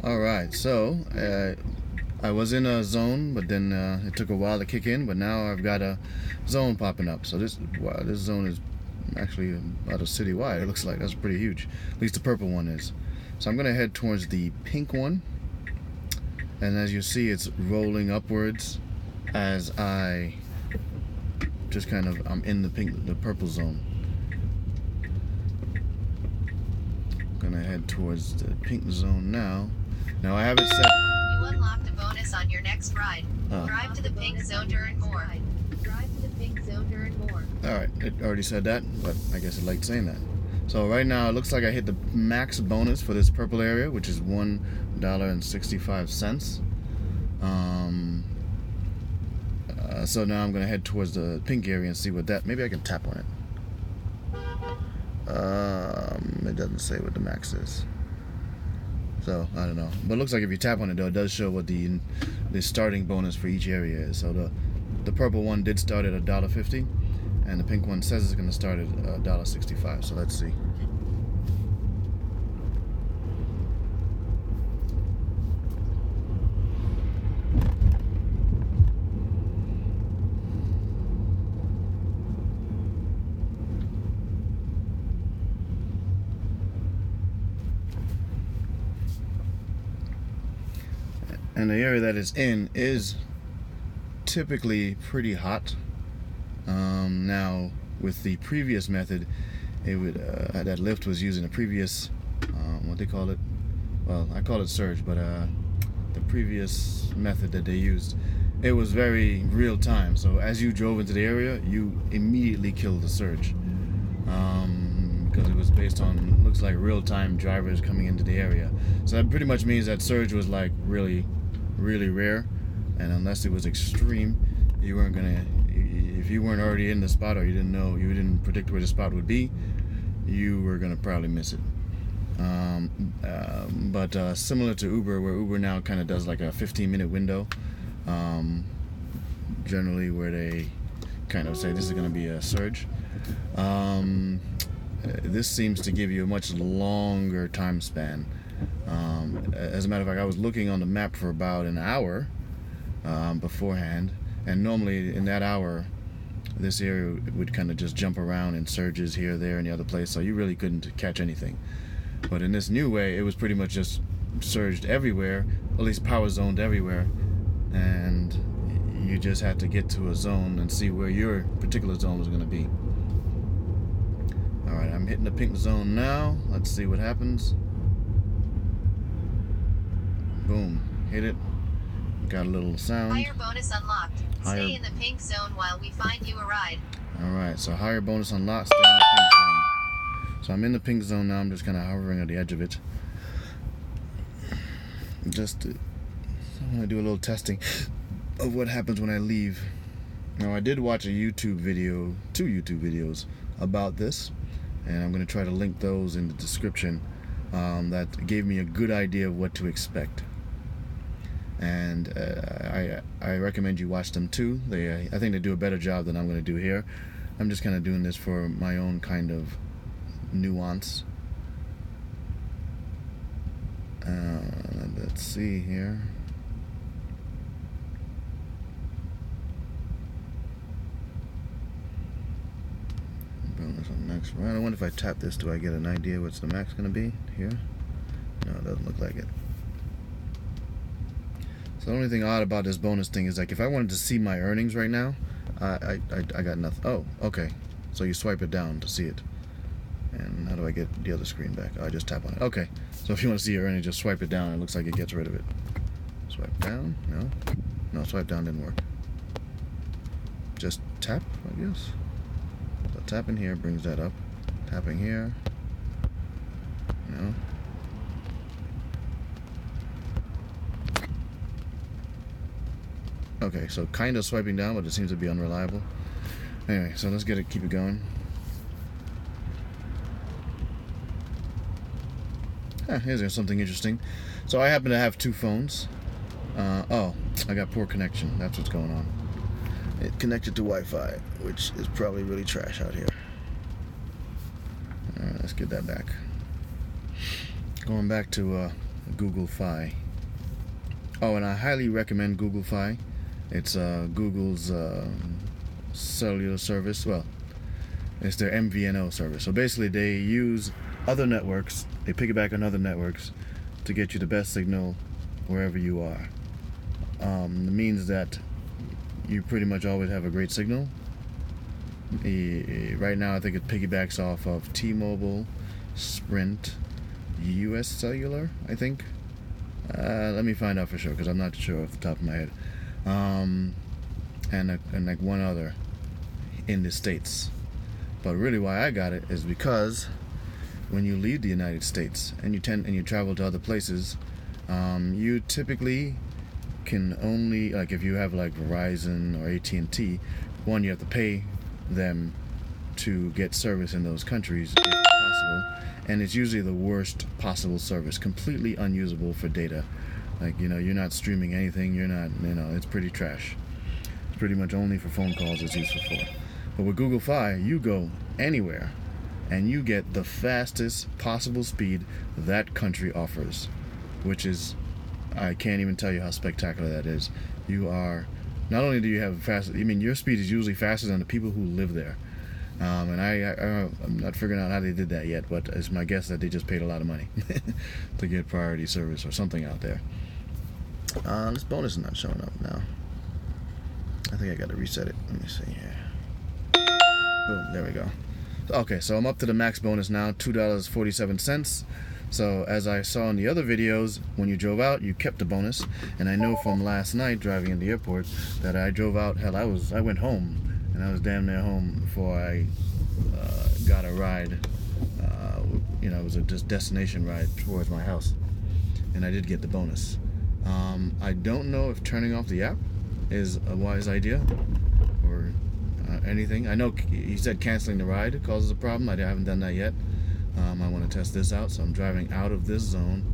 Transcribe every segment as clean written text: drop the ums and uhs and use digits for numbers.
Alright, so I was in a zone, but then it took a while to kick in, but now I've got a zone popping up. So this zone is actually about a citywide. It looks like that's pretty huge. At least the purple one is. So I'm gonna head towards the pink one, and as you see, it's rolling upwards as I just I'm in the purple zone. Gonna head towards the pink zone now. Now I have it set. You unlocked a bonus on your next ride. Drive to the pink zone to earn more. Drive to the pink zone to earn more. Alright, it already said that, but I guess it liked saying that. So right now it looks like I hit the max bonus for this purple area, which is $1.65. So now I'm gonna head towards the pink area and see what that. Maybe I can tap on it. It doesn't say what the max is. So I don't know, but it looks like if you tap on it though, it does show what the starting bonus for each area is. So the purple one did start at $1.50, and the pink one says it's going to start at $1.65. So let's see. And the area that it's in is typically pretty hot. Now, with the previous method, it would that Lyft was using a previous what they call it. Well, I call it surge, but the previous method that they used, it was very real time. So as you drove into the area, you immediately killed the surge, because it was based on, looks like, real time drivers coming into the area. So that pretty much means that surge was like really rare, and unless it was extreme, you weren't gonna, if you weren't already in the spot, or you didn't predict where the spot would be, you were gonna probably miss it. But similar to Uber, where Uber now kind of does like a 15-minute window, generally, where they kind of say this is going to be a surge. This seems to give you a much longer time span. As a matter of fact, I was looking on the map for about an hour beforehand, and normally in that hour, this area would kind of just jump around in surges here, there, and the other place, so you really couldn't catch anything. But in this new way, it was pretty much just surged everywhere, at least power zoned everywhere, and you just had to get to a zone and see where your particular zone was going to be. Alright, I'm hitting the pink zone now. Let's see what happens. Boom. Hit it. Got a little sound. Higher bonus unlocked. Stay in the pink zone while we find you a ride. Alright, so higher bonus unlocked. Stay in the pink zone. So I'm in the pink zone now. I'm just kind of hovering at the edge of it. I want to do a little testing of what happens when I leave. Now, I did watch a YouTube video, 2 YouTube videos about this, and I'm going to try to link those in the description. That gave me a good idea of what to expect, and I recommend you watch them too. I think they do a better job than I'm going to do here. I'm just kind of doing this for my own kind of nuance. Let's see here. Bonus on next round. I wonder if I tap this, do I get an idea what's the max going to be here? No, it doesn't look like it. So the only thing odd about this bonus thing is, like, if I wanted to see my earnings right now, I got nothing. Oh, okay. So you swipe it down to see it. And how do I get the other screen back? Oh, I just tap on it. Okay. So if you want to see your earnings, just swipe it down. It looks like it gets rid of it. Swipe down. No, swipe down didn't work. Just tap, I guess. So tapping here brings that up. Tapping here. No. Okay, so kind of swiping down, but it seems to be unreliable. Anyway, so let's keep it going. Here's something interesting. So I happen to have 2 phones. Oh, I got poor connection. That's what's going on. It connected to Wi-Fi, which is probably really trash out here. Alright, let's get that back. Going back to Google Fi. Oh, and I highly recommend Google Fi. It's Google's cellular service. Well, it's their MVNO service. So basically, they use other networks. They piggyback on other networks to get you the best signal wherever you are. It means that you pretty much always have a great signal. Right now, I think it piggybacks off of T-Mobile, Sprint, US Cellular, I think. Let me find out for sure, because I'm not sure off the top of my head. And like one other in the States. But really why I got it is because when you leave the United States and you travel to other places, you typically can only, like if you have like Verizon or AT&T, one, you have to pay them to get service in those countries if possible, and it's usually the worst possible service, completely unusable for data. Like, you're not streaming anything, it's pretty trash. It's pretty much only for phone calls it's useful for. But with Google Fi, you go anywhere and you get the fastest possible speed that country offers, which is, I can't even tell you how spectacular that is. Not only do you have your speed is usually faster than the people who live there. And I'm not figuring out how they did that yet, but it's my guess that they just paid a lot of money to get priority service or something out there. This bonus is not showing up now. I think I got to reset it. Let me see here. Boom, there we go. Okay, so I'm up to the max bonus now, $2.47. So as I saw in the other videos, when you drove out, you kept the bonus. And I know from last night driving in the airport that I drove out. Hell, I went home, and I was damn near home before I got a ride. It was a destination ride towards my house, and I did get the bonus. I don't know if turning off the app is a wise idea or anything. I know he said canceling the ride causes a problem. I haven't done that yet. I want to test this out, so I'm driving out of this zone,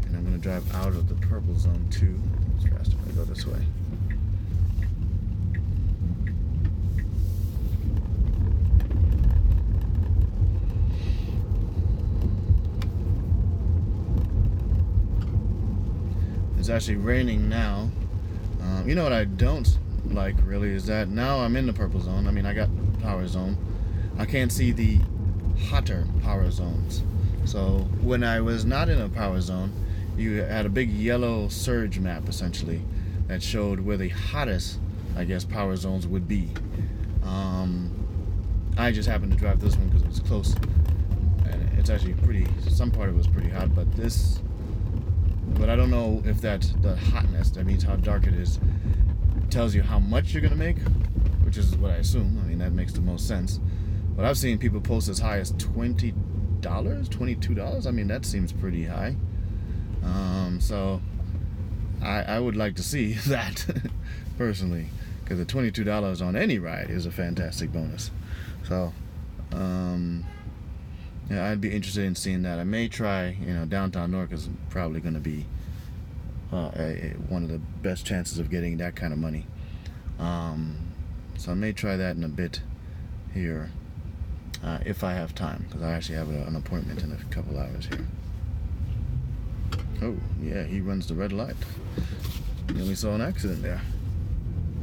and I'm going to drive out of the purple zone too. It's faster if I go this way. It's actually raining now. You know what I don't like really is that now I'm in the purple zone. I got power zone. I can't see the hotter power zones. So when I was not in a power zone, you had a big yellow surge map essentially that showed where the hottest, I guess, power zones would be. I just happened to drive this one because it was close, and it's actually some part of it was pretty hot, but I don't know if that's the hotness, that means how dark it is, tells you how much you're gonna make, which is what I assume. That makes the most sense. But I've seen people post as high as $20, $22. That seems pretty high. So I would like to see that personally, because the $22 on any ride is a fantastic bonus. So I'd be interested in seeing that. I may try, downtown Newark is probably going to be one of the best chances of getting that kind of money. So I may try that in a bit here. If I have time, because I actually have an appointment in a couple hours here. Oh, yeah, he runs the red light. Nearly saw an accident there.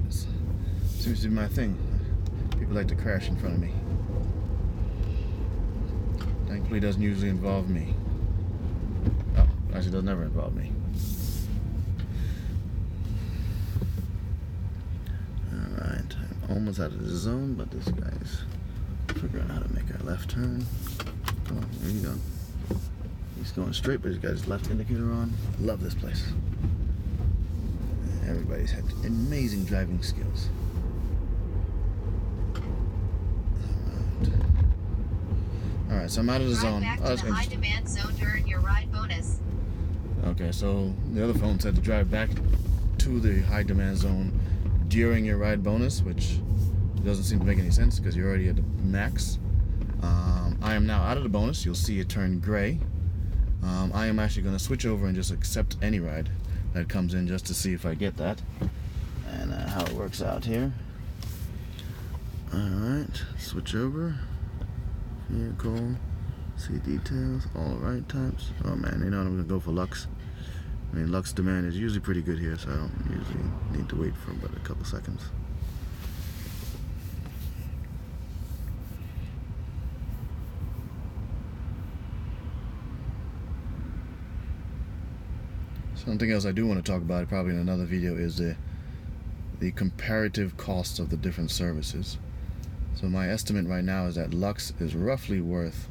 Seems to be my thing. People like to crash in front of me. Thankfully, it doesn't usually involve me. Oh, actually, it does never involve me. Alright, I'm almost out of the zone, but this guy's figuring out how to make a left turn. Oh, there you go. He's going straight, but he's got his left indicator on. Love this place. Everybody's had amazing driving skills. Alright, so I'm out of the zone. Back to the high demand zone to earn your ride bonus. Okay, so the other phone said to drive back to the high demand zone during your ride bonus, which doesn't seem to make any sense because you're already at the max. I am now out of the bonus. You'll see it turn gray. I am actually going to switch over and just accept any ride that comes in just to see if I get that and how it works out here. Alright, switch over. Vehicle, see details, all right types. Oh man, I'm going to go for Lux. I mean, Lux demand is usually pretty good here, so I don't usually need to wait for but a couple seconds. Something else I do want to talk about, probably in another video, is the comparative costs of the different services. So my estimate right now is that Lux is roughly worth,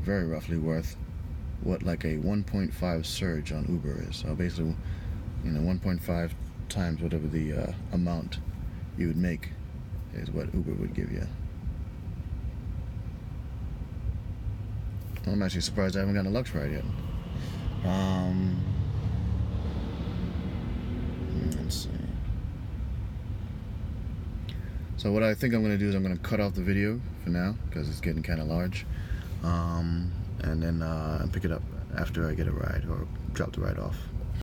very roughly worth, what like a 1.5 surge on Uber is. So basically, 1.5 times whatever the amount you would make is what Uber would give you. I'm actually surprised I haven't gotten a Lux ride yet. Let's see. So what I think I'm going to do is I'm going to cut off the video for now because it's getting kind of large, and then pick it up after I get a ride or drop the ride off.